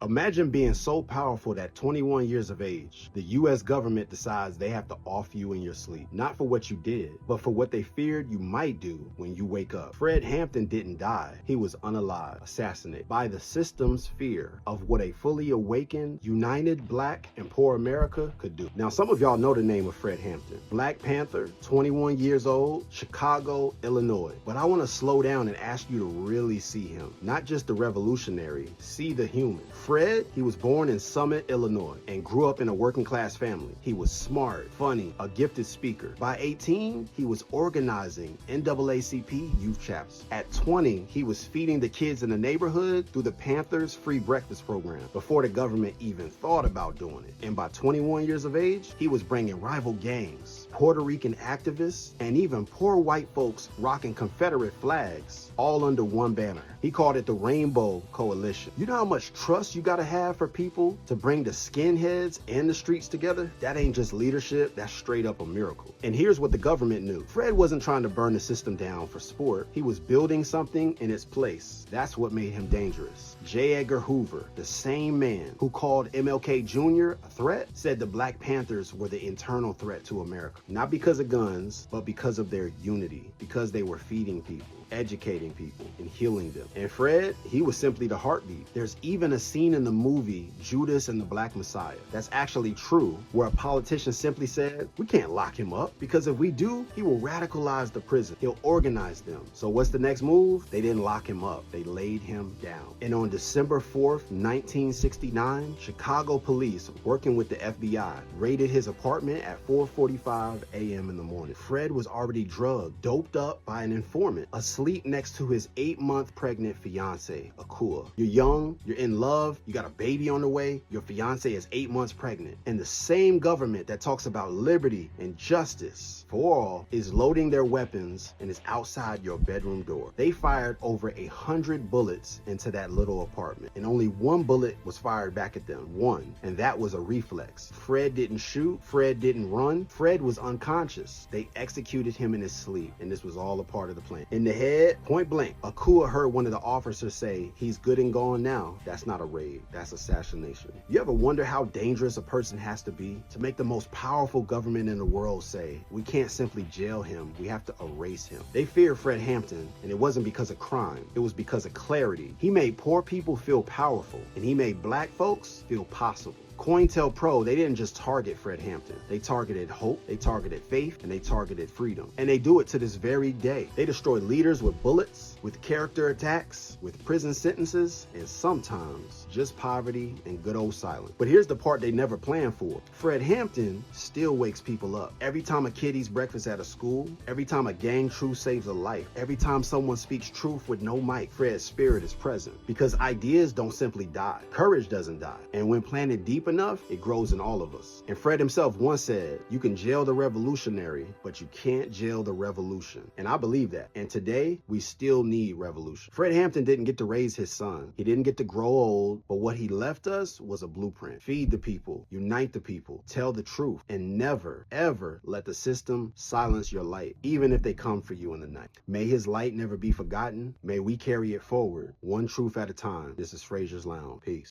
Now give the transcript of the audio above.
Imagine being so powerful that 21 years of age, the US government decides they have to off you in your sleep. Not for what you did, but for what they feared you might do when you wake up. Fred Hampton didn't die. He was unalive, assassinated by the system's fear of what a fully awakened, united Black and poor America could do. Now, some of y'all know the name of Fred Hampton. Black Panther, 21 years old, Chicago, Illinois. But I want to slow down and ask you to really see him. Not just the revolutionary, see the human. Fred, he was born in Summit, Illinois, and grew up in a working class family. He was smart, funny, a gifted speaker. By 18, he was organizing NAACP youth chapters. At 20, he was feeding the kids in the neighborhood through the Panthers free breakfast program before the government even thought about doing it. And by 21 years of age, he was bringing rival gangs, Puerto Rican activists, and even poor white folks rocking Confederate flags all under one banner. He called it the Rainbow Coalition. You know how much trust you gotta have for people to bring the skinheads and the streets together? That ain't just leadership, that's straight up a miracle. And here's what the government knew. Fred wasn't trying to burn the system down for sport. He was building something in its place. That's what made him dangerous. J. Edgar Hoover, the same man who called MLK Jr. a threat, said the Black Panthers were the internal threat to America. Not because of guns, but because of their unity, because they were feeding people, educating people, and healing them. And Fred, he was simply the heartbeat. There's even a scene in the movie Judas and the Black Messiah that's actually true, where a politician simply said, we can't lock him up, because if we do, he will radicalize the prison. He'll organize them. So what's the next move? They didn't lock him up. They laid him down. And on December 4th, 1969, Chicago police, working with the FBI, raided his apartment at 4:45 a.m. in the morning. Fred was already drugged, doped up by an informant, asleep next to his 8-month pregnant fiance, Akua. You're young, you're in love, you got a baby on the way, your fiance is 8 months pregnant. And the same government that talks about liberty and justice for all is loading their weapons and is outside your bedroom door. They fired over 100 bullets into that little apartment, and only one bullet was fired back at them. One. And that was a reflex. Fred didn't shoot, Fred didn't run, Fred was unconscious. They executed him in his sleep, and this was all a part of the plan. In the head, point blank, Akua heard one of the officers say, he's good and gone now. That's not a raid, that's assassination. You ever wonder how dangerous a person has to be to make the most powerful government in the world say, we can't simply jail him, we have to erase him? They feared Fred Hampton, and it wasn't because of crime, it was because of clarity. He made poor people feel powerful, and he made Black folks feel possible. COINTELPRO, they didn't just target Fred Hampton. They targeted hope, they targeted faith, and they targeted freedom. And they do it to this very day. They destroy leaders with bullets, with character attacks, with prison sentences, and sometimes just poverty and good old silence. But here's the part they never planned for. Fred Hampton still wakes people up. Every time a kid eats breakfast at a school, every time a gang truce saves a life, every time someone speaks truth with no mic, Fred's spirit is present. Because ideas don't simply die. Courage doesn't die. And when planted deep enough, it grows in all of us. And Fred himself once said, you can jail the revolutionary, but you can't jail the revolution. And I believe that. And today, we still need revolution. Fred Hampton didn't get to raise his son. He didn't get to grow old, but what he left us was a blueprint. Feed the people, unite the people, tell the truth, and never, ever let the system silence your light, even if they come for you in the night. May his light never be forgotten. May we carry it forward, one truth at a time. This is Frasier's Lounge. Peace.